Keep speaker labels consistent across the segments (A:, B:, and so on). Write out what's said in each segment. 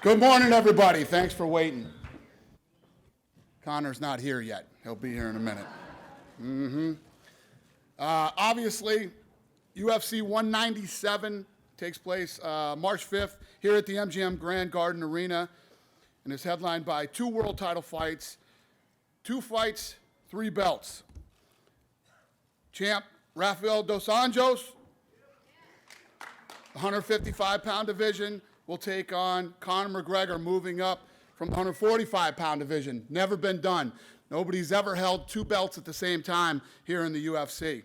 A: Good morning, everybody. Thanks for waiting. Conor's not here yet. He'll be here in a minute. Obviously, UFC 197 takes place March 5th here at the MGM Grand Garden Arena and is headlined by 2 world title fights, 2 fights, 3 belts. Champ Rafael dos Anjos, 155-pound division, will take on Conor McGregor, moving up from the 145-pound division. Never been done. Nobody's ever held 2 belts at the same time here in the UFC.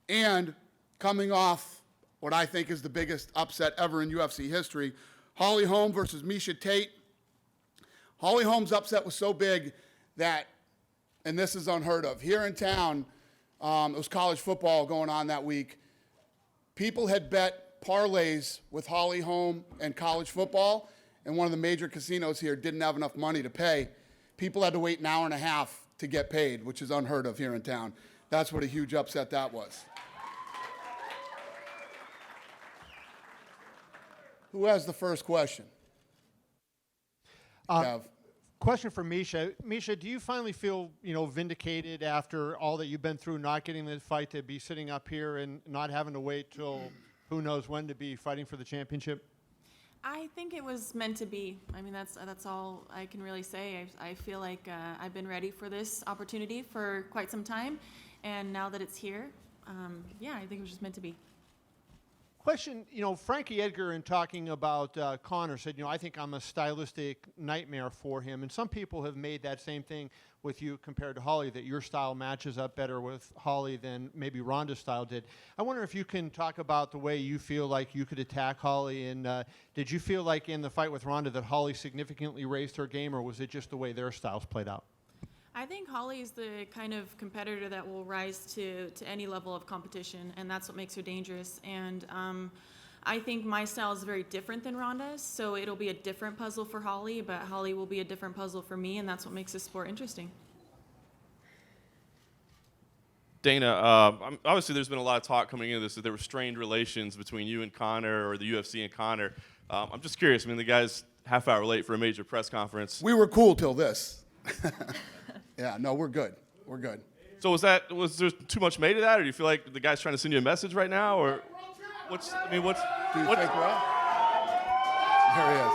A: And coming off what I think is the biggest upset ever in UFC history, Holly Holm versus Miesha Tate. Holly Holm's upset was so big that, and this is unheard of, here in town, it was college football going on that week. People had bet parlays with Holly Holm and college football, and one of the major casinos here didn't have enough money to pay. People had to wait an hour and a half to get paid, which is unheard of here in town. That's what a huge upset that was. Who has the first question?
B: Question for Miesha. Miesha, do you finally feel, vindicated after all that you've been through, not getting the fight, to be sitting up here and not having to wait till who knows when to be fighting for the championship?
C: I think it was meant to be. I mean, that's all I can really say. I feel like I've been ready for this opportunity for quite some time, and now that it's here, I think it was just meant to be.
B: Question, Frankie Edgar, in talking about Conor, said, I think I'm a stylistic nightmare for him. And some people have made that same thing with you compared to Holly, that your style matches up better with Holly than maybe Ronda's style did. I wonder if you can talk about the way you feel like you could attack Holly. And did you feel like in the fight with Ronda that Holly significantly raised her game, or was it just the way their styles played out?
C: I think Holly is the kind of competitor that will rise to any level of competition, and that's what makes her dangerous. And I think my style is very different than Ronda's, so it'll be a different puzzle for Holly, but Holly will be a different puzzle for me, and that's what makes this sport interesting.
D: Dana, obviously there's been a lot of talk coming into this that there were strained relations between you and Conor, or the UFC and Conor. I'm just curious. The guy's half hour late for a major press conference.
A: We were cool till this. Yeah, no, we're good. We're good.
D: So was there too much made of that, or do you feel like the guy's trying to send you a message right now, or what's?
A: Do you think we're up? There he is.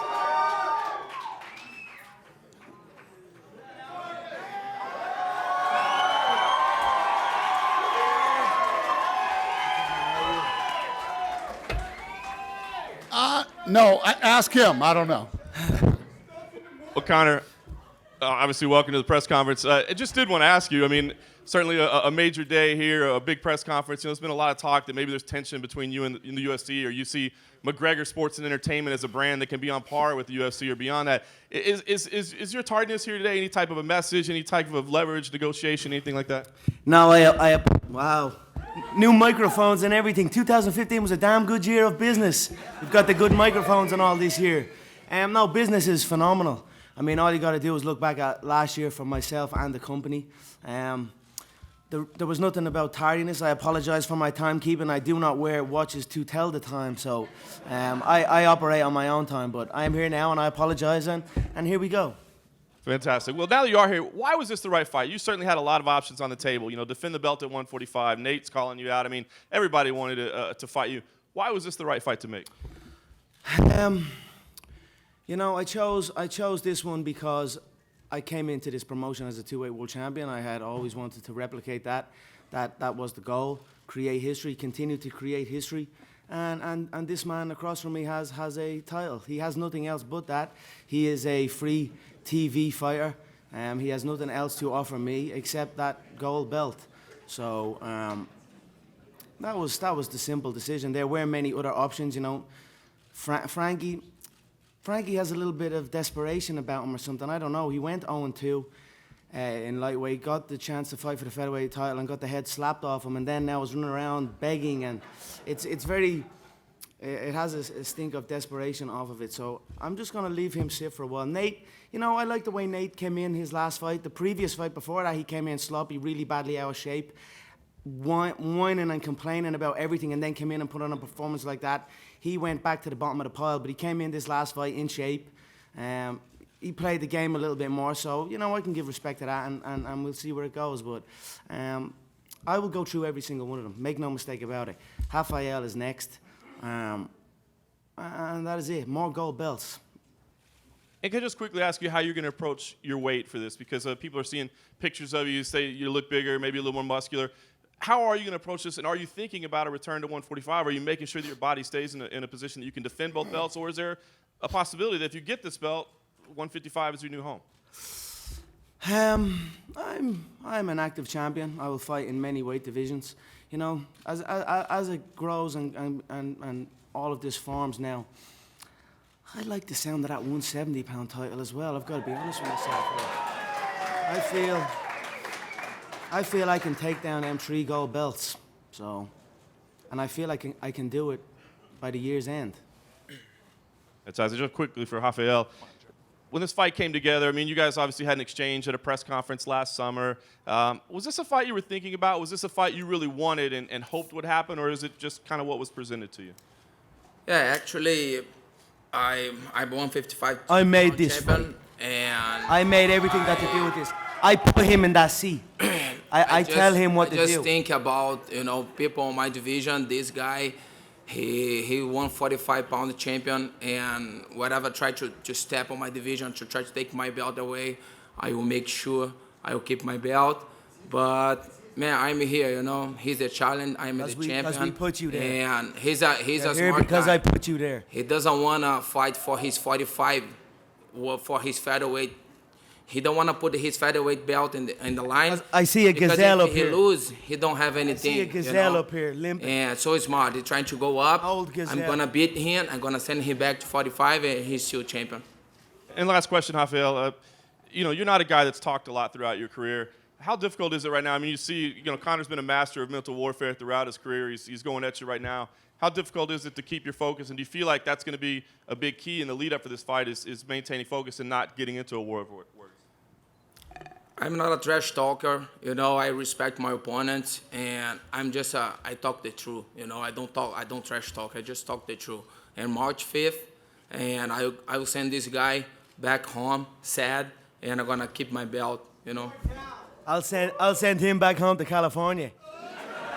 A: No, ask him. I don't know.
D: Well, Conor, obviously, welcome to the press conference. I just did want to ask you, certainly a major day here, a big press conference. There's been a lot of talk that maybe there's tension between you and the UFC, or you see McGregor Sports and Entertainment as a brand that can be on par with the UFC or beyond that. Is your tardiness here today any type of a message, any type of leverage, negotiation, anything like that?
E: No, wow. New microphones and everything. 2015 was a damn good year of business. We've got the good microphones and all this year. No, business is phenomenal. All you got to do is look back at last year for myself and the company. There was nothing about tardiness. I apologize for my timekeeping. I do not wear watches to tell the time, so I operate on my own time. But I am here now, and I apologize, and here we go.
D: Fantastic. Well, now that you are here, why was this the right fight? You certainly had a lot of options on the table. Defend the belt at 145. Nate's calling you out. Everybody wanted to fight you. Why was this the right fight to make?
E: I chose this one because I came into this promotion as a 2-weight world champion. I had always wanted to replicate that. That was the goal. Create history, continue to create history. And this man across from me has a title. He has nothing else but that. He is a free TV fighter. He has nothing else to offer me except that gold belt. So that was the simple decision. There were many other options, Frankie has a little bit of desperation about him or something. I don't know. He went 0-2 in lightweight, got the chance to fight for the featherweight title and got the head slapped off him, and then now is running around begging, and it has a stink of desperation off of it. So I'm just going to leave him sit for a while. Nate, I like the way Nate came in his last fight. The previous fight before that, he came in sloppy, really badly out of shape. whining and complaining about everything and then came in and put on a performance like that. He went back to the bottom of the pile, but he came in this last fight in shape. He played the game a little bit more, so, you know, I can give respect to that, and we'll see where it goes. But I will go through every single one of them. Make no mistake about it. Rafael is next, and that is it. More gold belts.
D: And can I just quickly ask you how you're going to approach your weight for this? Because people are seeing pictures of you, say you look bigger, maybe a little more muscular. How are you going to approach this? And are you thinking about a return to 145? Are you making sure that your body stays in a position that you can defend both belts? Or is there a possibility that if you get this belt, 155 is your new home?
E: I'm an active champion. I will fight in many weight divisions. You know, as it grows and all of this forms now, I like the sound of that 170-pound title as well. I've got to be honest with myself here. I feel I can take down them 3 gold belts. So, and I feel I can do it by the year's end.
D: That's Isaac. Just quickly for Rafael. When this fight came together, I mean, you guys obviously had an exchange at a press conference last summer. Was this a fight you were thinking about? Was this a fight you really wanted and hoped would happen, or is it just kind of what was presented to you?
F: Yeah, actually, I'm 155.
E: I made this
F: champion,
E: fight.
F: and
E: I made everything got to do with this. I put him in that seat. I tell him what to do.
F: I just think about, you know, people in my division. This guy, he 145-pound champion, and whatever try to step on my division to try to take my belt away, I will make sure I will keep my belt. But man, I'm here, you know. He's a challenge. I'm the champion.
E: Because we put you there.
F: And he's a smart
E: because
F: guy.
E: I put you there.
F: He doesn't wanna fight for his 45, or for his featherweight. He don't wanna put his featherweight belt in the line.
E: I see a gazelle up
F: because if
E: here.
F: he lose, he don't have anything.
E: I see a gazelle up here, limping.
F: And so smart. He's trying to go up.
E: Old gazelle.
F: I'm gonna beat him. I'm gonna send him back to 45, and he's still champion.
D: And last question, Rafael. You know, you're not a guy that's talked a lot throughout your career. How difficult is it right now? I mean, you see, you know, Conor's been a master of mental warfare throughout his career. He's going at you right now. How difficult is it to keep your focus? And do you feel like that's going to be a big key in the lead-up for this fight is maintaining focus and not getting into a war of words?
F: I'm not a trash talker. You know, I respect my opponents, and I'm just I talk the truth. You know, I don't trash talk. I just talk the truth. And March 5th, and I will send this guy back home sad, and I'm gonna keep my belt. You know.
E: I'll send him back home to California.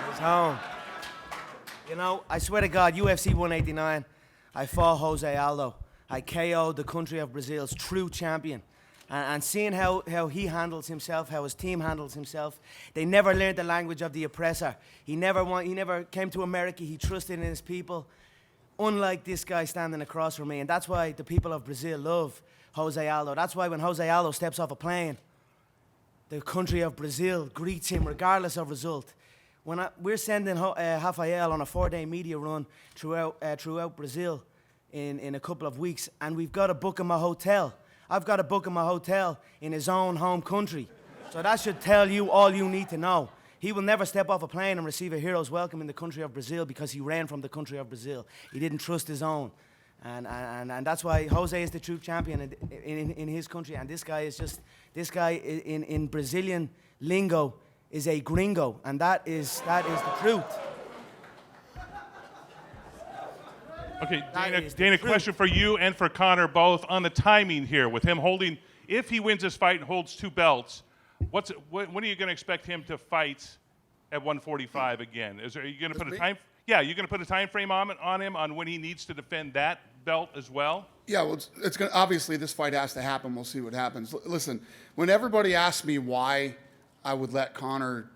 E: He's home. You know, I swear to God, UFC 189, I fought Jose Aldo. I KO'd the country of Brazil's true champion. And seeing how he handles himself, how his team handles himself, they never learned the language of the oppressor. He never came to America. He trusted in his people, unlike this guy standing across from me. And that's why the people of Brazil love Jose Aldo. That's why when Jose Aldo steps off a plane, the country of Brazil greets him regardless of result. We're sending Rafael on a 4-day media run throughout Brazil in a couple of weeks, and we've got to book him a hotel. I've got to book him a hotel in his own home country. So that should tell you all you need to know. He will never step off a plane and receive a hero's welcome in the country of Brazil because he ran from the country of Brazil. He didn't trust his own. And that's why Jose is the true champion in his country. And this guy in Brazilian lingo is a gringo. And that is the truth.
G: Okay, Dana, question for you and for Conor both on the timing here with him holding, if he wins this fight and holds 2 belts, when are you going to expect him to fight at 145 again? Are you going to put a time? Yeah, you're going to put a time frame on him on when he needs to defend that belt as well?
A: Yeah, well, it's going obviously this fight has to happen. We'll see what happens. Listen, when everybody asks me why I would let Conor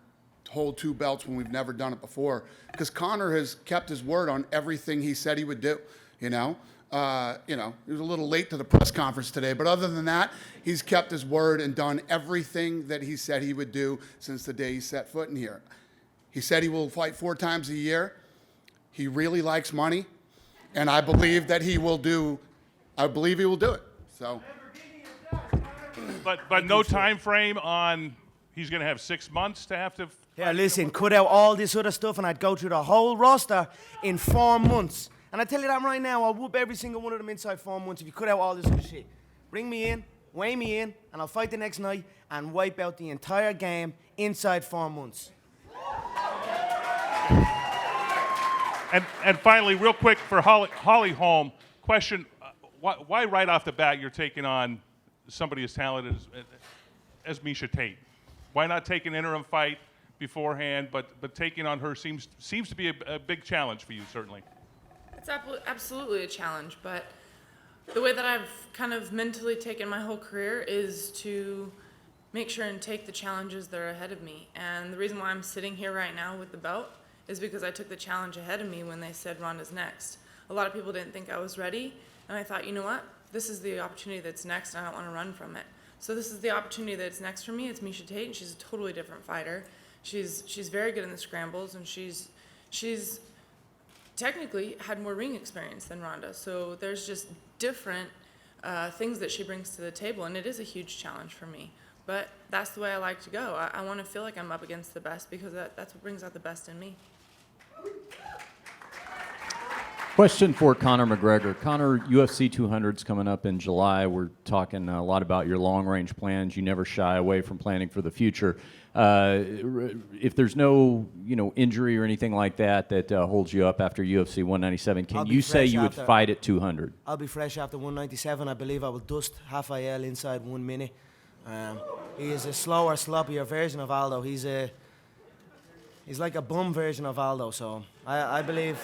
A: hold 2 belts when we've never done it before, because Conor has kept his word on everything he said he would do. He was a little late to the press conference today, but other than that, he's kept his word and done everything that he said he would do since the day he set foot in here. He said he will fight 4 times a year. He really likes money, and I believe that he will do. I believe he will do it. So,
G: but no time frame on. He's going to have 6 months to have to.
E: Yeah, listen, cut out all this other stuff and I'd go through the whole roster in 4 months. And I tell you that right now, I'll whoop every single one of them inside 4 months if you cut out all this other shit. Bring me in, weigh me in, and I'll fight the next night and wipe out the entire game inside 4 months.
G: And finally, real quick for Holly Holm, question: why right off the bat you're taking on somebody as talented as Miesha Tate? Why not take an interim fight beforehand? But taking on her seems to be a big challenge for you, certainly.
H: It's absolutely a challenge, but the way that I've kind of mentally taken my whole career is to make sure and take the challenges that are ahead of me. And the reason why I'm sitting here right now with the belt is because I took the challenge ahead of me when they said Ronda's next. A lot of people didn't think I was ready, and I thought, you know what? This is the opportunity that's next, and I don't want to run from it. So this is the opportunity that's next for me. It's Miesha Tate, and she's a totally different fighter. She's very good in the scrambles, and she's technically had more ring experience than Ronda. So there's just different things that she brings to the table, and it is a huge challenge for me. But that's the way I like to go. I want to feel like I'm up against the best because that's what brings out the best in me.
I: Question for Conor McGregor. Conor, UFC 200's coming up in July. We're talking a lot about your long-range plans. You never shy away from planning for the future. If there's no, injury or anything like that holds you up after UFC 197, can you say you would fight at 200?
E: I'll be fresh after 197. I believe I will dust Rafael inside 1 minute. He is a slower, sloppier version of Aldo. He's like a bum version of Aldo. So I believe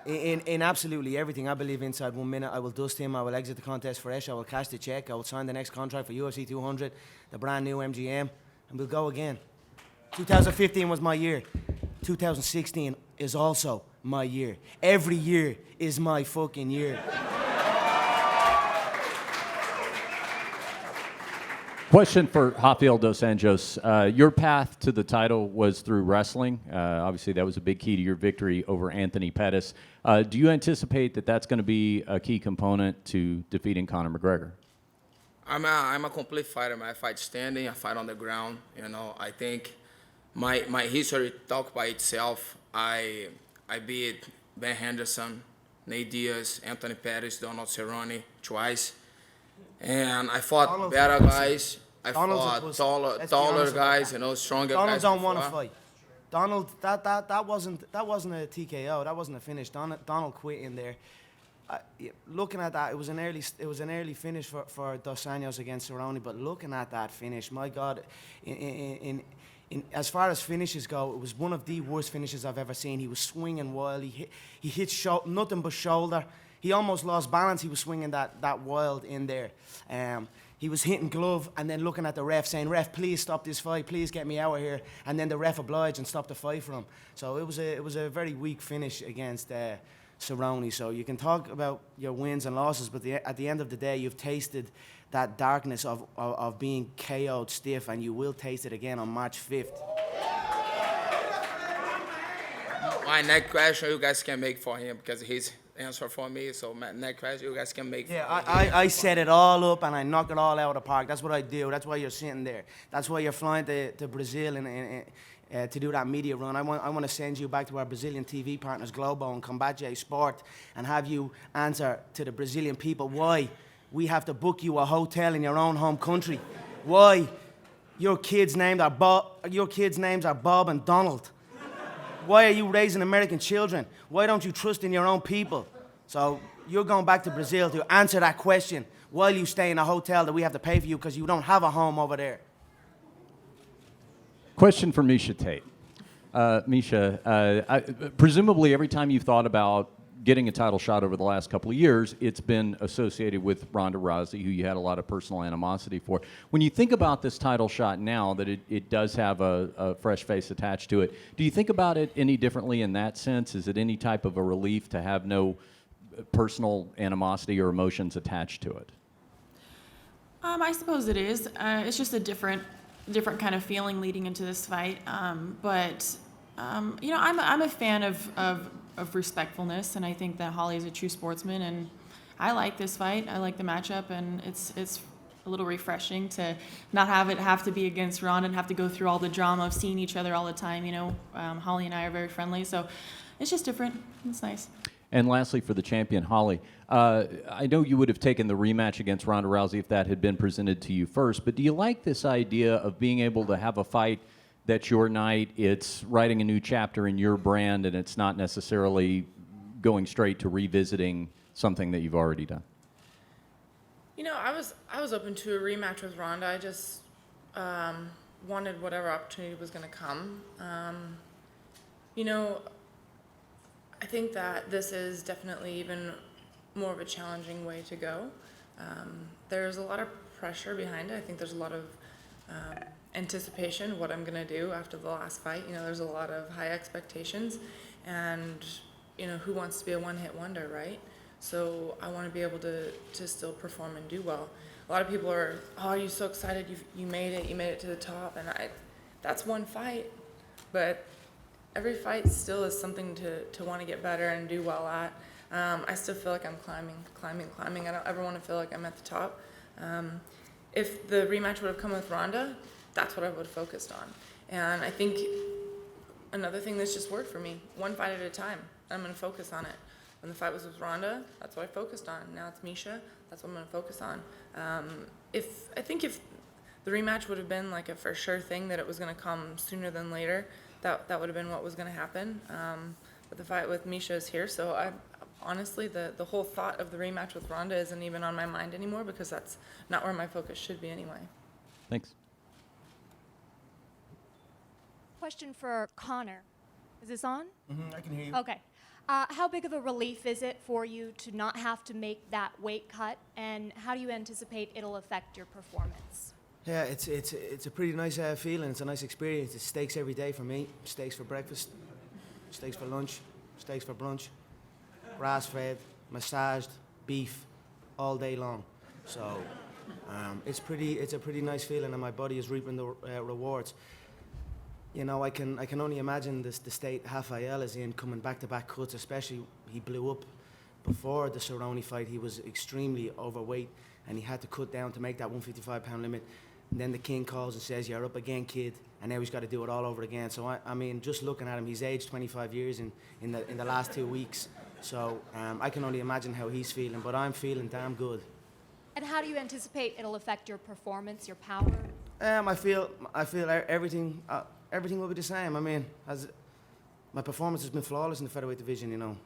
E: in absolutely everything. I believe inside 1 minute I will dust him. I will exit the contest fresh. I will cash the check. I will sign the next contract for UFC 200, the brand new MGM, and we'll go again. 2015 was my year. 2016 is also my year. Every year is my fucking year.
I: Question for Rafael dos Anjos. Your path to the title was through wrestling. Obviously, that was a big key to your victory over Anthony Pettis. Do you anticipate that that's going to be a key component to defeating Conor McGregor?
F: I'm a complete fighter, man. I fight standing, I fight on the ground. I think my history talks by itself. I beat Ben Henderson, Nate Diaz, Anthony Pettis, Donald Cerrone twice. And I fought better guys. I fought taller guys, stronger guys.
E: Donald don't want to fight. Donald, that wasn't a TKO. That wasn't a finish. Donald quit in there. Looking at that, it was an early finish for Dos Anjos against Cerrone. But looking at that finish, my God, in as far as finishes go, it was one of the worst finishes I've ever seen. He was swinging wild. He hit nothing but shoulder. He almost lost balance. He was swinging that wild in there. He was hitting glove and then looking at the ref saying, "Ref, please stop this fight. Please get me out of here." And then the ref obliged and stopped the fight for him. So it was a very weak finish against Cerrone. So you can talk about your wins and losses, but at the end of the day, you've tasted that darkness of being KO'd stiff, and you will taste it again on March 5th.
F: My next question you guys can make for him because he's answer for me. So my next question you guys can make.
E: Yeah, I set it all up and I knock it all out of the park. That's what I do. That's why you're sitting there. That's why you're flying to Brazil and to do that media run. I want to send you back to our Brazilian TV partners, Globo and Combate Sport, and have you answer to the Brazilian people why we have to book you a hotel in your own home country. Why your kids' names are Bob and Donald. Why are you raising American children? Why don't you trust in your own people? So you're going back to Brazil to answer that question while you stay in a hotel that we have to pay for you because you don't have a home over there.
I: Question for Miesha Tate. Miesha, presumably every time you've thought about getting a title shot over the last couple of years, it's been associated with Ronda Rousey, who you had a lot of personal animosity for. When you think about this title shot now, that it does have a fresh face attached to it, do you think about it any differently in that sense? Is it any type of a relief to have no personal animosity or emotions attached to it?
C: I suppose it is. It's just a different kind of feeling leading into this fight. I'm a fan of respectfulness, and I think that Holly is a true sportsman, and I like this fight. I like the matchup, and it's a little refreshing to not have to be against Ronda and have to go through all the drama of seeing each other all the time. Holly and I are very friendly, so it's just different. It's nice.
I: And lastly, for the champion, Holly, I know you would have taken the rematch against Ronda Rousey if that had been presented to you first, but do you like this idea of being able to have a fight that's your night, it's writing a new chapter in your brand, and it's not necessarily going straight to revisiting something that you've already done?
H: You know, I was open to a rematch with Ronda. I just wanted whatever opportunity was going to come. You know, I think that this is definitely even more of a challenging way to go. There's a lot of pressure behind it. I think there's a lot of anticipation of what I'm going to do after the last fight. You know, there's a lot of high expectations, and you know, who wants to be a one-hit wonder, right? So I want to be able to still perform and do well. A lot of people are, oh, are you so excited? You made it to the top, and that's one fight, but every fight still is something to want to get better and do well at. I still feel like I'm climbing. I don't ever want to feel like I'm at the top. If the rematch would have come with Ronda, that's what I would have focused on. And I think another thing that's just worked for me, one fight at a time. I'm going to focus on it. When the fight was with Ronda, that's what I focused on. Now it's Miesha, that's what I'm going to focus on. I think if the rematch would have been like a for sure thing that it was going to come sooner than later, that would have been what was going to happen. But the fight with Miesha is here, so honestly, the whole thought of the rematch with Ronda isn't even on my mind anymore, because that's not where my focus should be anyway.
I: Thanks.
J: Question for Conor. Is this on?
E: I can hear you.
J: Okay. How big of a relief is it for you to not have to make that weight cut, and how do you anticipate it'll affect your performance?
E: Yeah, it's a pretty nice feeling. It's a nice experience. It's steaks every day for me. Steaks for breakfast, steaks for lunch, steaks for brunch, grass-fed, massaged, beef, all day long. So it's a pretty nice feeling, and my body is reaping the rewards. You know, I can only imagine the state Rafael is in, coming back-to-back cuts, especially he blew up before the Cerrone fight. He was extremely overweight, and he had to cut down to make that 155-pound limit. And then the king calls and says, "You're up again, kid," and now he's got to do it all over again. So I mean, just looking at him, he's aged 25 years in the last 2 weeks. So I can only imagine how he's feeling, but I'm feeling damn good.
J: And how do you anticipate it'll affect your performance, your power?
E: I feel everything will be the same. I mean, my performance has been flawless in the featherweight division. You know,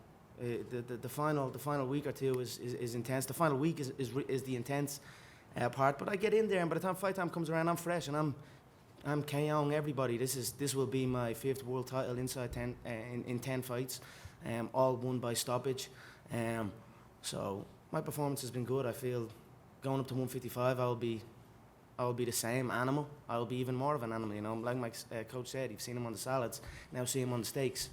E: the final week or two is intense. The final week is the intense part. But I get in there, and by the time fight time comes around, I'm fresh, and I'm KOing everybody. This will be my 5th world title inside 10 in 10 fights, all won by stoppage. So my performance has been good. I feel going up to 155, I will be the same animal. I will be even more of an animal, you know. Like my coach said, you've seen him on the salads, now see him on the steaks.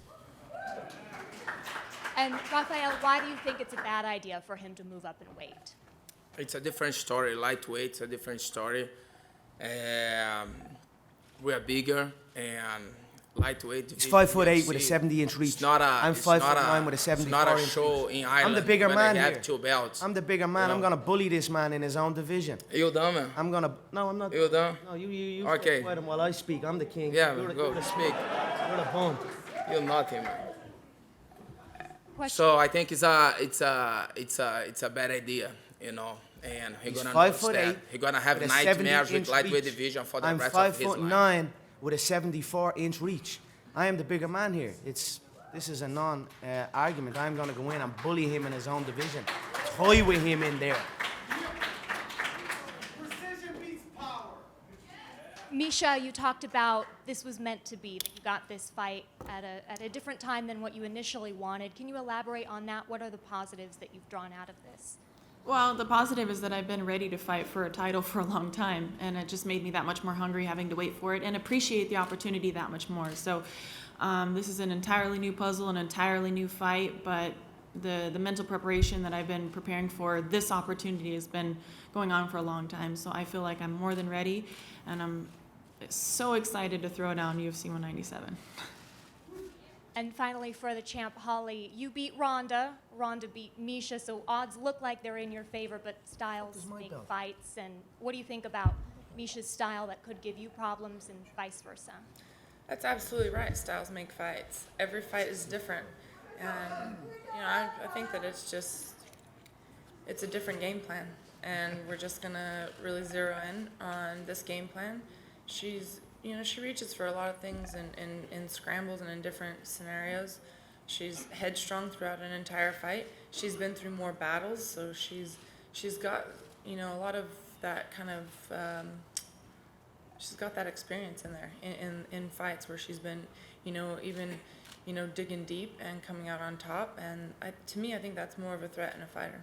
J: And Rafael, why do you think it's a bad idea for him to move up in weight?
F: It's a different story. Lightweight, it's a different story. We are bigger, and lightweight.
E: He's 5'8" with a 70-inch reach. I'm 5'9" with a 74-inch reach.
F: It's not a show in Ireland.
E: I'm the bigger man
F: they have
E: here.
F: 2 belts.
E: I'm the bigger man. I'm gonna bully this man in his own division.
F: You done, man?
E: No, I'm not.
F: You done?
E: No, you
F: Okay.
E: fight him while I speak. I'm the king.
F: Yeah,
E: you're
F: go speak.
E: You're the bum.
F: You're nothing, man.
J: Question.
F: So I think it's a bad idea, you know. And
E: He's
F: gonna
E: 5'8".
F: He's gonna have
E: with a
F: nightmares
E: 70-inch
F: with lightweight
E: reach.
F: division for the
E: I'm
F: rest of his life.
E: 5'9" with a 74-inch reach. I am the bigger man here. This is a non-argument. I'm gonna go in and bully him in his own division. Toy with him in there.
J: Miesha, you talked about this was meant to be, that you got this fight at a different time than what you initially wanted. Can you elaborate on that? What are the positives that you've drawn out of this?
C: Well, the positive is that I've been ready to fight for a title for a long time, and it just made me that much more hungry having to wait for it and appreciate the opportunity that much more. So this is an entirely new puzzle, an entirely new fight, but the mental preparation that I've been preparing for this opportunity has been going on for a long time. So I feel like I'm more than ready, and I'm so excited to throw down UFC 197.
J: And finally, for the champ, Holly, you beat Ronda. Ronda beat Miesha, so odds look like they're in your favor, but styles make fights. And what do you think about Miesha's style that could give you problems and vice versa?
H: That's absolutely right. Styles make fights. Every fight is different. And, you know, I think that it's a different game plan. And we're just going to really zero in on this game plan. She's she reaches for a lot of things in scrambles and in different scenarios. She's headstrong throughout an entire fight. She's been through more battles, so she's got, a lot of that kind of, she's got that experience in there in fights where she's been, even, digging deep and coming out on top. And to me, I think that's more of a threat in a fighter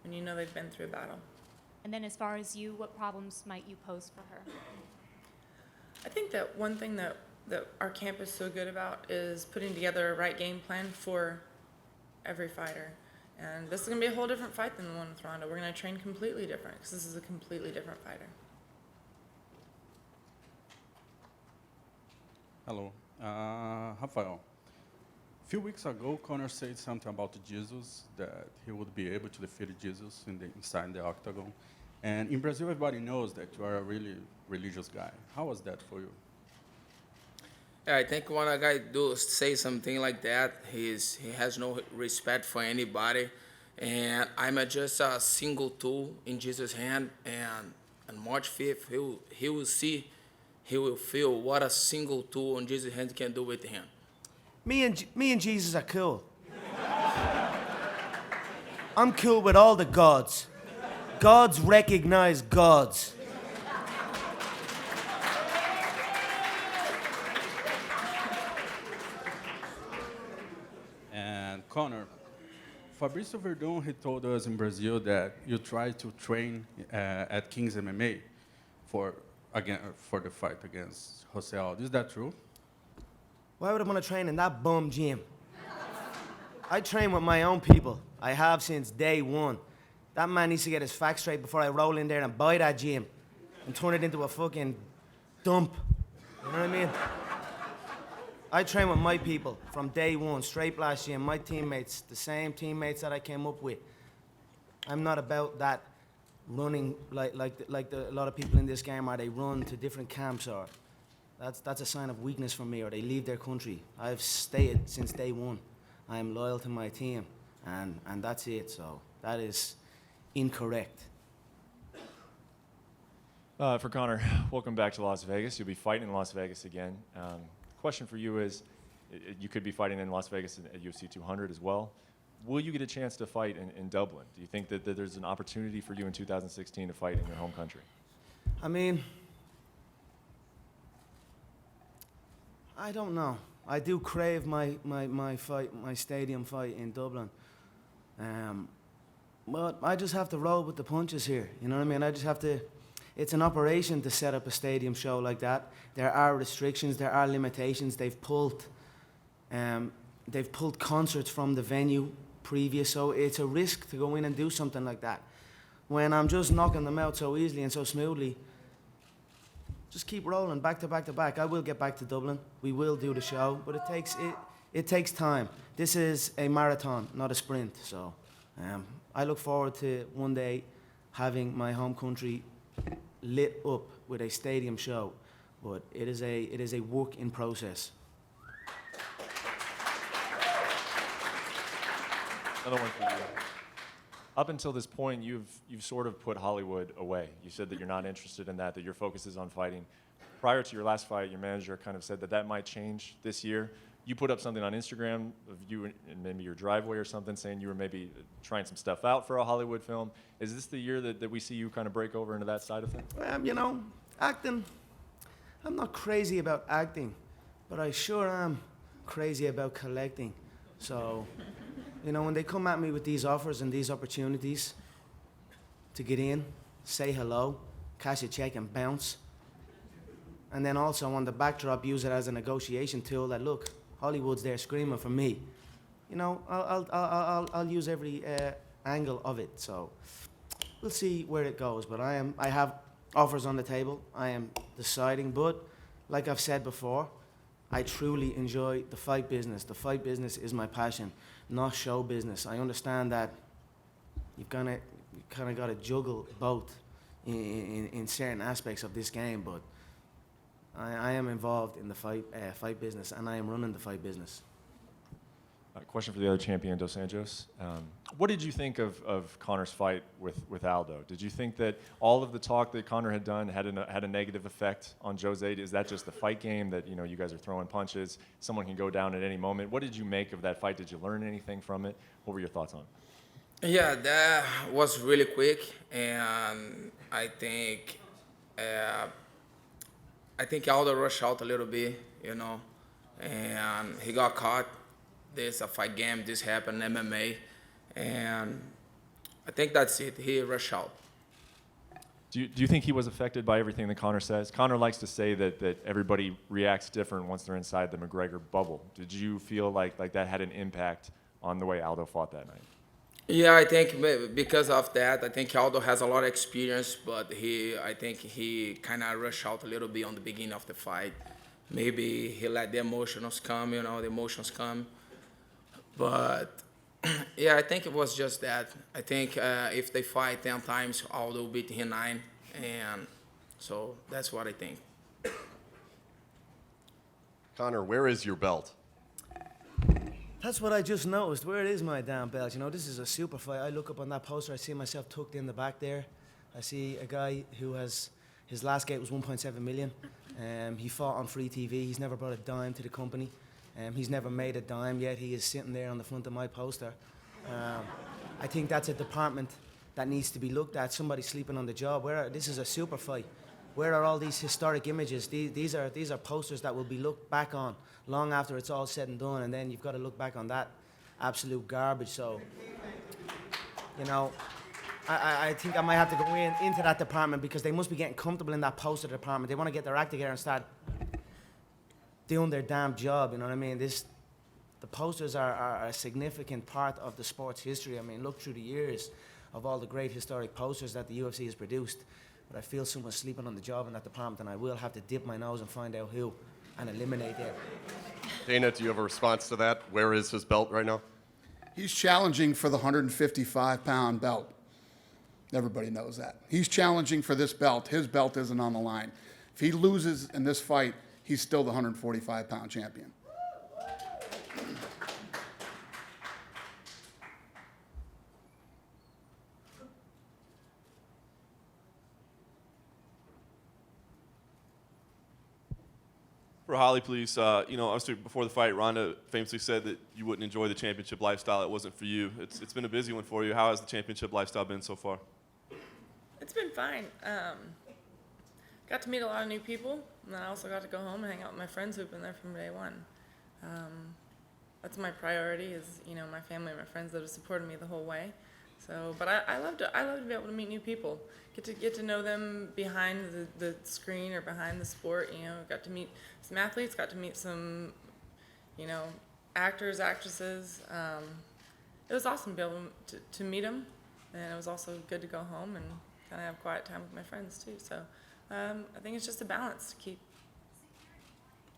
H: when they've been through a battle.
J: And then as far as you, what problems might you pose for her?
H: I think that one thing that our camp is so good about is putting together a right game plan for every fighter. And this is going to be a whole different fight than the one with Ronda. We're going to train completely different because this is a completely different fighter.
K: Hello. Rafael, a few weeks ago, Conor said something about Jesus, that he would be able to defeat Jesus inside the octagon. And in Brazil, everybody knows that you are a really religious guy. How was that for you?
F: Yeah, I think when a guy say something like that, he has no respect for anybody. And I'm just a single tool in Jesus' hand. And on March 5th, he will see, he will feel what a single tool in Jesus' hand can do with him.
E: Me and Jesus are cool. I'm cool with all the gods. Gods recognize gods.
K: And Conor, Fabrício Verdun, he told us in Brazil that you tried to train at King's MMA for the fight against Jose Aldo. Is that true?
E: Why would I want to train in that bum gym? I train with my own people. I have since day one. That man needs to get his facts straight before I roll in there and buy that gym and turn it into a fucking dump. You know what I mean? I train with my people from day one, straight blast gym, my teammates, the same teammates that I came up with. I'm not about that running like a lot of people in this game are. They run to different camps, or that's a sign of weakness for me, or they leave their country. I've stayed since day one. I am loyal to my team, and that's it. So that is incorrect.
L: For Conor, welcome back to Las Vegas. You'll be fighting in Las Vegas again. Question for you is, you could be fighting in Las Vegas at UFC 200 as well. Will you get a chance to fight in Dublin? Do you think that there's an opportunity for you in 2016 to fight in your home country?
E: I mean, I don't know. I do crave my fight, my stadium fight in Dublin. But I just have to roll with the punches here. You know what I mean? I just have to. It's an operation to set up a stadium show like that. There are restrictions, there are limitations. They've pulled concerts from the venue previous, so it's a risk to go in and do something like that. When I'm just knocking them out so easily and so smoothly, just keep rolling back to back to back. I will get back to Dublin. We will do the show, but it takes time. This is a marathon, not a sprint. So I look forward to one day having my home country lit up with a stadium show, but it is a work in process.
L: Another one for you. Up until this point, you've sort of put Hollywood away. You said that you're not interested in that your focus is on fighting. Prior to your last fight, your manager kind of said that might change this year. You put up something on Instagram of you in maybe your driveway or something, saying you were maybe trying some stuff out for a Hollywood film. Is this the year that we see you kind of break over into that side of things?
E: Acting, I'm not crazy about acting, but I sure am crazy about collecting. So, when they come at me with these offers and these opportunities to get in, say hello, cash a check and bounce, and then also on the backdrop use it as a negotiation tool that, look, Hollywood's there screaming for me. I'll use every angle of it. So we'll see where it goes. But I have offers on the table. I am deciding. But like I've said before, I truly enjoy the fight business. The fight business is my passion, not show business. I understand that you kind of got to juggle both in certain aspects of this game. But I am involved in the fight business, and I am running the fight business.
L: A question for the other champion, Dos Anjos. What did you think of Conor's fight with Aldo? Did you think that all of the talk that Conor had done had a negative effect on Jose? Is that just the fight game that you guys are throwing punches? Someone can go down at any moment. What did you make of that fight? Did you learn anything from it? What were your thoughts on it?
F: Yeah, that was really quick, and I think Aldo rushed out a little bit, and he got caught. This a fight game. This happened in MMA, and I think that's it. He rushed out.
L: Do you think he was affected by everything that Conor says? Conor likes to say that everybody reacts different once they're inside the McGregor bubble. Did you feel like that had an impact on the way Aldo fought that night?
F: Yeah, I think because of that, I think Aldo has a lot of experience, but I think he kind of rushed out a little bit on the beginning of the fight. Maybe he let the emotions come, the emotions come. But yeah, I think it was just that. I think if they fight 10 times, Aldo will beat him 9, and so that's what I think.
M: Conor, where is your belt?
E: That's what I just noticed. Where it is my damn belt? This is a super fight. I look up on that poster, I see myself tucked in the back there. I see a guy who has, his last gate was 1.7 million. He fought on free TV. He's never brought a dime to the company. He's never made a dime, yet he is sitting there on the front of my poster. I think that's a department that needs to be looked at. Somebody sleeping on the job. This is a super fight. Where are all these historic images? These are posters that will be looked back on long after it's all said and done, and then you've got to look back on that absolute garbage. So, I think I might have to go into that department, because they must be getting comfortable in that poster department. They want to get their act together and start doing their damn job. You know what I mean? The posters are a significant part of the sport's history. I mean, look through the years of all the great historic posters that the UFC has produced. But I feel someone's sleeping on the job in that department, and I will have to dip my nose and find out who and eliminate them.
M: Dana, do you have a response to that? Where is his belt right now?
A: He's challenging for the 155-pound belt. Everybody knows that. He's challenging for this belt. His belt isn't on the line. If he loses in this fight, he's still the 145-pound champion.
D: For Holly, please. Obviously before the fight, Ronda famously said that you wouldn't enjoy the championship lifestyle. It wasn't for you. It's been a busy one for you. How has the championship lifestyle been so far?
H: It's been fine. Got to meet a lot of new people, and then I also got to go home and hang out with my friends who've been there from day one. That's my priority, is my family and my friends that have supported me the whole way. So, but I love to be able to meet new people, get to know them behind the screen or behind the sport. Got to meet some athletes, got to meet some, actors, actresses. It was awesome to be able to meet them, and it was also good to go home and kind of have quiet time with my friends too. So, I think it's just a balance to keep.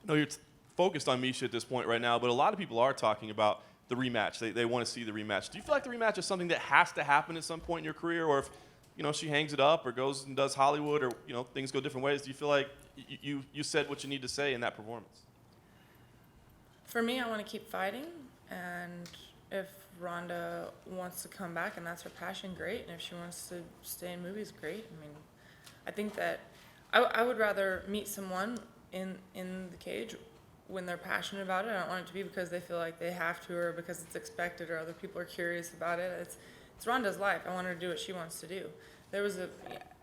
D: You're focused on Miesha at this point right now, but a lot of people are talking about the rematch. They want to see the rematch. Do you feel like the rematch is something that has to happen at some point in your career, or if she hangs it up or goes and does Hollywood, or things go different ways? Do you feel like you said what you need to say in that performance?
H: For me, I want to keep fighting, and if Ronda wants to come back and that's her passion, great. And if she wants to stay in movies, great. I mean, I think that I would rather meet someone in the cage when they're passionate about it. I don't want it to be because they feel like they have to, or because it's expected, or other people are curious about it. It's Ronda's life. I want her to do what she wants to do. There was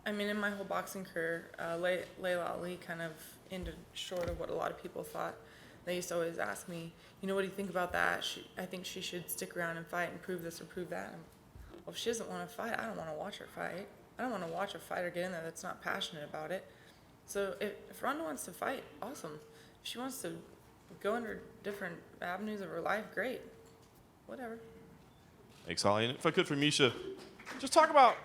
H: in my whole boxing career, Layla Ali kind of ended short of what a lot of people thought. They used to always ask me, what do you think about that? I think she should stick around and fight and prove this or prove that. Well, if she doesn't want to fight, I don't want to watch her fight. I don't want to watch a fighter get in there that's not passionate about it. So if Ronda wants to fight, awesome. If she wants to go under different avenues of her life, great. Whatever.
D: Thanks, Holly. And if I could, for Miesha, just talk about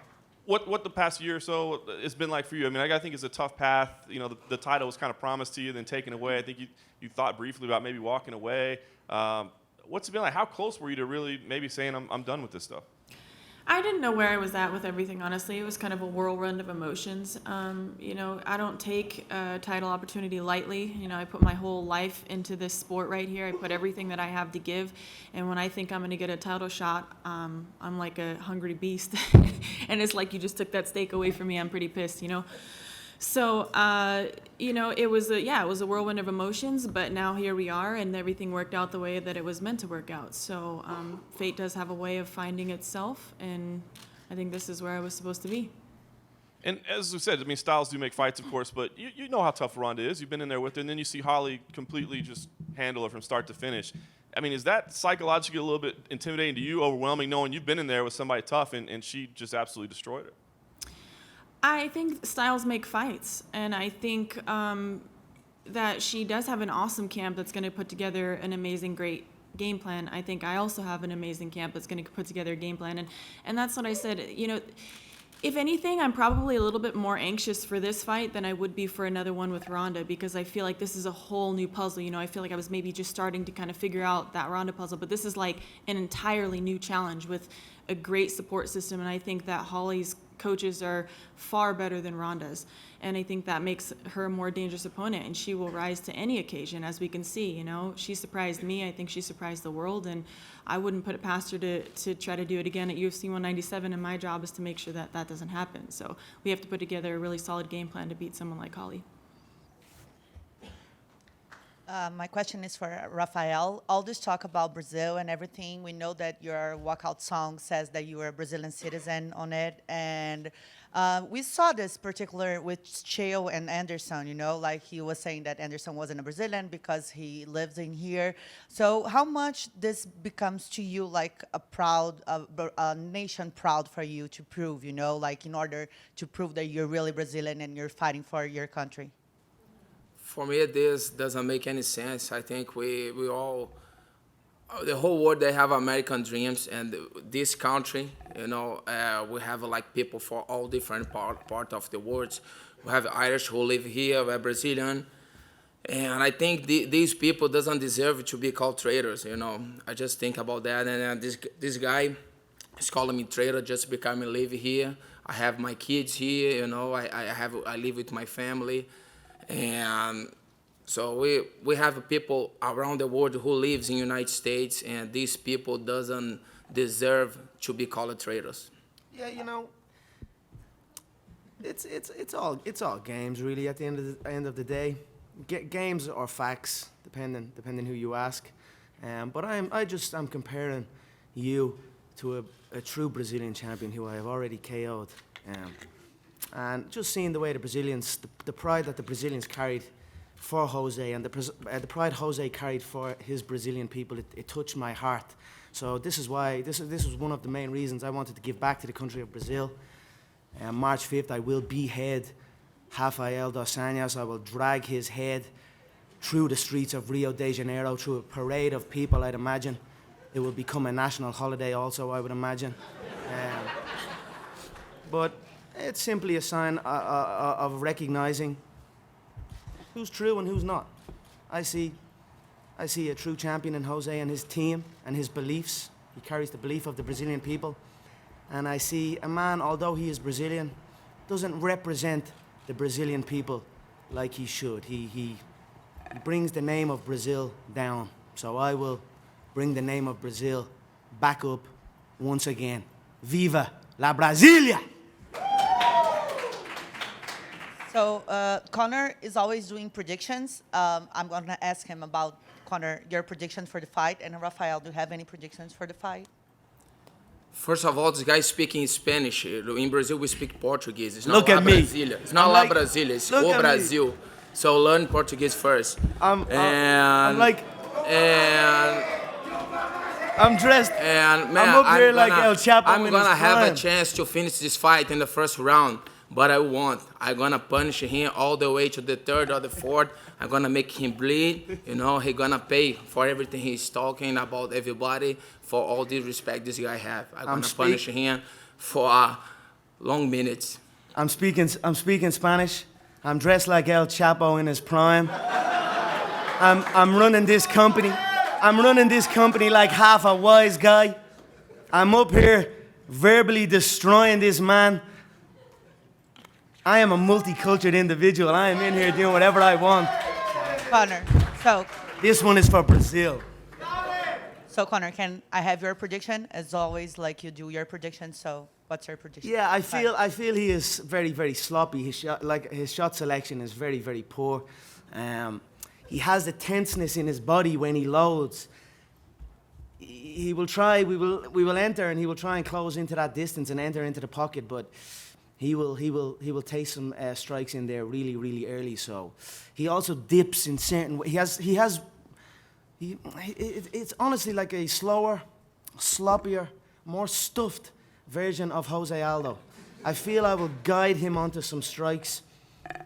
D: what the past year or so has been like for you. I mean, I think it's a tough path. The title was kind of promised to you, then taken away. I think you thought briefly about maybe walking away. What's it been like? How close were you to really maybe saying, I'm done with this stuff?
C: I didn't know where I was at with everything, honestly. It was kind of a whirlwind of emotions. I don't take a title opportunity lightly. I put my whole life into this sport right here. I put everything that I have to give. And when I think I'm going to get a title shot, I'm like a hungry beast. And it's like you just took that steak away from me. I'm pretty pissed. So, it was a whirlwind of emotions, but now here we are, and everything worked out the way that it was meant to work out. So, fate does have a way of finding itself, and I think this is where I was supposed to be.
D: And as we said, styles do make fights, of course, but you know how tough Ronda is. You've been in there with her, and then you see Holly completely just handle her from start to finish. Is that psychologically a little bit intimidating to you, overwhelming, knowing you've been in there with somebody tough, and she just absolutely destroyed her?
C: I think styles make fights, and I think that she does have an awesome camp that's going to put together an amazing, great game plan. I think I also have an amazing camp that's going to put together a game plan, and that's what I said. If anything, I'm probably a little bit more anxious for this fight than I would be for another one with Ronda, because I feel like this is a whole new puzzle. I feel like I was maybe just starting to kind of figure out that Ronda puzzle, but this is like an entirely new challenge with a great support system, and I think that Holly's coaches are far better than Ronda's, and I think that makes her a more dangerous opponent, and she will rise to any occasion, as we can see. She surprised me. I think she surprised the world, and I wouldn't put it past her to try to do it again at UFC 197, and my job is to make sure that that doesn't happen. So we have to put together a really solid game plan to beat someone like Holly.
N: My question is for Rafael. All this talk about Brazil and everything, we know that your walkout song says that you are a Brazilian citizen on it. And we saw this particular with Chael and Anderson, like he was saying that Anderson wasn't a Brazilian because he lives in here. So how much this becomes to you like a nation proud for you to prove, like in order to prove that you're really Brazilian and you're fighting for your country?
F: For me, this doesn't make any sense. I think we all, the whole world, they have American dreams, and this country, we have like people for all different part of the world. We have Irish who live here, we have Brazilian, and I think these people doesn't deserve to be called traitors. I just think about that, and this guy is calling me traitor just because I live here. I have my kids here, I live with my family. And so we have people around the world who lives in the United States, and these people doesn't deserve to be called traitors.
E: Yeah, it's all games really. At the end of the day, games are facts, depending who you ask. But I'm comparing you to a true Brazilian champion who I have already KO'd. And just seeing the way the Brazilians, the pride that the Brazilians carried for Jose, and the pride Jose carried for his Brazilian people, it touched my heart. So this is why, this was one of the main reasons I wanted to give back to the country of Brazil. March 5th, I will behead Rafael dos Anjos. I will drag his head through the streets of Rio de Janeiro, through a parade of people, I'd imagine. It will become a national holiday also, I would imagine. But it's simply a sign of recognizing who's true and who's not. I see a true champion in Jose and his team and his beliefs. He carries the belief of the Brazilian people. And I see a man, although he is Brazilian, doesn't represent the Brazilian people like he should. He brings the name of Brazil down. So I will bring the name of Brazil back up once again. Viva la Brasilia!
N: So Conor is always doing predictions. I'm going to ask him about, Conor, your prediction for the fight. And Rafael, do you have any predictions for the fight?
F: First of all, this guy speaking Spanish. In Brazil, we speak Portuguese. It's
E: Look
F: not
E: at me.
F: Brasilia. It's not
E: like,
F: Brasilia. It's
E: look
F: O
E: at
F: Brasil.
E: Me.
F: So learn Portuguese first.
E: I'm dressed.
F: And man,
E: I'm up here like El Chapo.
F: I'm gonna have a chance to finish this fight in the first round, but I won't. I'm gonna punish him all the way to the third or the fourth. I'm gonna make him bleed. He's gonna pay for everything he's talking about everybody, for all the respect this guy have. I'm gonna punish him for long minutes.
E: I'm speaking Spanish. I'm dressed like El Chapo in his prime. I'm running this company. I'm running this company like half a wise guy. I'm up here verbally destroying this man. I am a multicultural individual. I am in here doing whatever I want.
N: Conor, so
E: This one is for Brazil.
N: Conor, can I have your prediction? As always, like you do your prediction. So what's your prediction?
E: Yeah, I feel he is very, very sloppy. His shot selection is very, very poor. He has the tenseness in his body when he loads. He will try. We will enter, and he will try and close into that distance and enter into the pocket. But he will take some strikes in there really, really early. So he also dips in certain. It's honestly like a slower, sloppier, more stuffed version of Jose Aldo. I feel I will guide him onto some strikes,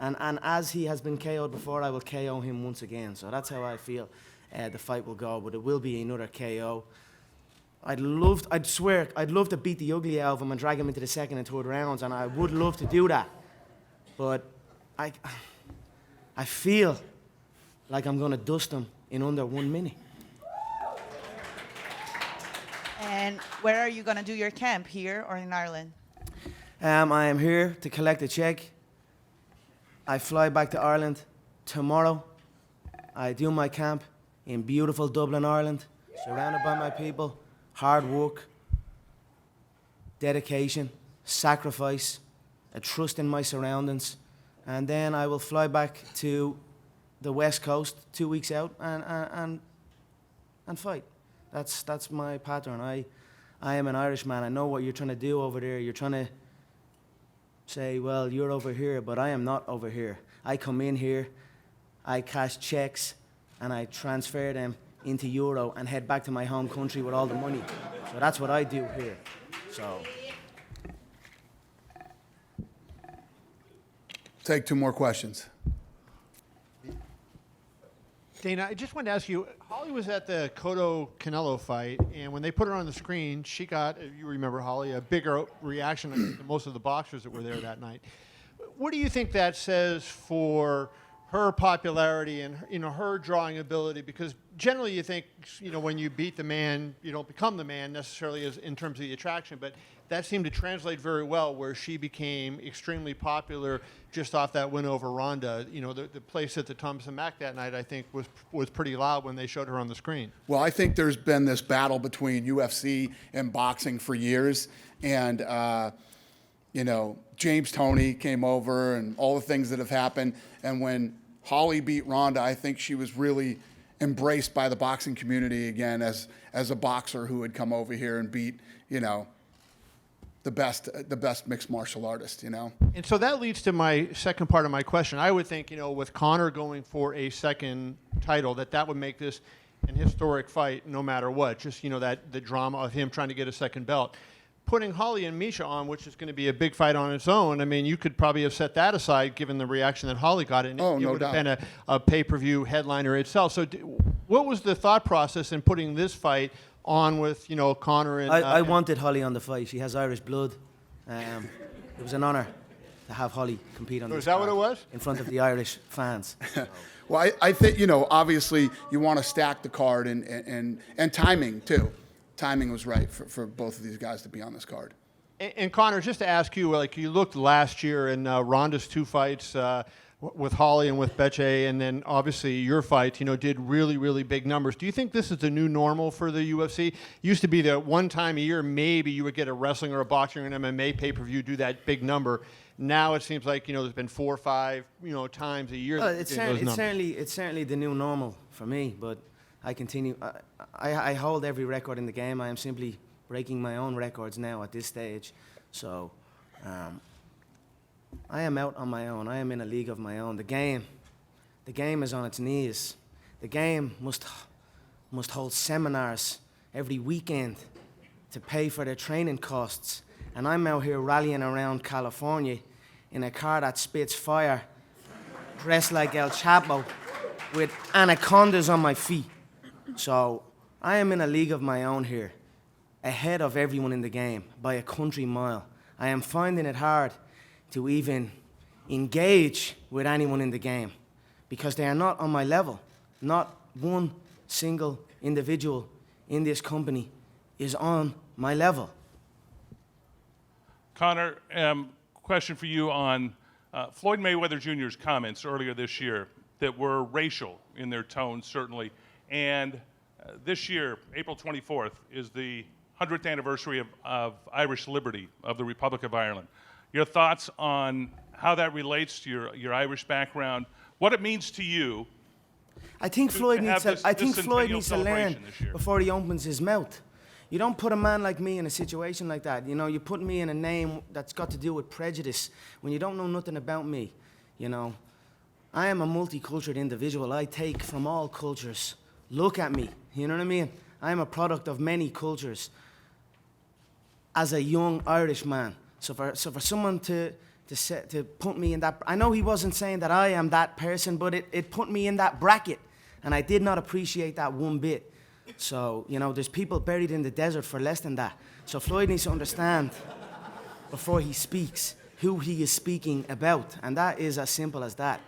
E: and as he has been KO'd before, I will KO him once again. So that's how I feel the fight will go, but it will be another KO. I'd swear, I'd love to beat the ugly out of him and drag him into the second and third rounds, and I would love to do that. But I feel like I'm going to dust him in under 1 minute.
N: And where are you gonna do your camp? Here or in Ireland?
E: I am here to collect a check. I fly back to Ireland tomorrow. I do my camp in beautiful Dublin, Ireland, surrounded by my people. Hard work, dedication, sacrifice, a trust in my surroundings. And then I will fly back to the West Coast 2 weeks out and fight. That's my pattern. I am an Irishman. I know what you're trying to do over there. You're trying to say, well, you're over here, but I am not over here. I come in here, I cash checks, and I transfer them into euro and head back to my home country with all the money. So that's what I do here. So.
A: Take 2 more questions.
B: Dana, I just wanted to ask you, Holly was at the Cotto-Canelo fight, and when they put her on the screen, she got, you remember Holly, a bigger reaction than most of the boxers that were there that night. What do you think that says for her popularity and her drawing ability? Because generally you think when you beat the man, you don't become the man necessarily as in terms of the attraction, but that seemed to translate very well where she became extremely popular just off that win over Ronda. The place at the Thompson Mack that night I think was pretty loud when they showed her on the screen.
A: Well, I think there's been this battle between UFC and boxing for years, and James Toney came over and all the things that have happened. And when Holly beat Ronda, I think she was really embraced by the boxing community again as a boxer who had come over here and beat, the best mixed martial artist,
B: And so that leads to my second part of my question. I would think, with Conor going for a second title, that would make this an historic fight no matter what. Just, that the drama of him trying to get a second belt. Putting Holly and Miesha on, which is going to be a big fight on its own, I mean, you could probably have set that aside given the reaction that Holly got, and it would have been a pay-per-view headliner itself. So what was the thought process in putting this fight on with, Conor and...
E: I wanted Holly on the fight. She has Irish blood. It was an honor to have Holly compete on this.
B: Is that what it was?
E: In front of the Irish fans. So.
A: Well, I think, obviously you want to stack the card and timing, too. Timing was right for both of these guys to be on this card.
B: And Conor, just to ask you, you looked last year in Ronda's 2 fights with Holly and with Betche, and then obviously your fight, did really, really big numbers. Do you think this is the new normal for the UFC? It used to be that one time a year, maybe you would get a wrestling or a boxing or an MMA pay-per-view do that big number. Now it seems like, there's been 4 or 5, times a year.
E: It's certainly the new normal for me, but I continue. I hold every record in the game. I am simply breaking my own records now at this stage. So I am out on my own. I am in a league of my own. The game is on its knees. The game must hold seminars every weekend to pay for their training costs. And I'm out here rallying around California in a car that spits fire, dressed like El Chapo, with anacondas on my feet. So I am in a league of my own here, ahead of everyone in the game by a country mile. I am finding it hard to even engage with anyone in the game because they are not on my level. Not one single individual in this company is on my level.
G: Conor, question for you on Floyd Mayweather Jr.'s comments earlier this year that were racial in their tone, certainly. And this year, April 24th, is the 100th anniversary of Irish liberty of the Republic of Ireland. Your thoughts on how that relates to your Irish background, what it means to you?
E: I think Floyd needs to, I think
G: this
E: Floyd
G: centennial
E: needs to learn
G: celebration this year.
E: before he opens his mouth. You don't put a man like me in a situation like that. You know, you put me in a name that's got to do with prejudice when you don't know nothing about me. You know, I am a multicultural individual. I take from all cultures. Look at me. You know what I mean? I am a product of many cultures as a young Irish man. So for someone to put me in that, I know he wasn't saying that I am that person, but it put me in that bracket, and I did not appreciate that one bit. So, you know, there's people buried in the desert for less than that. So Floyd needs to understand before he speaks who he is speaking about, and that is as simple as that.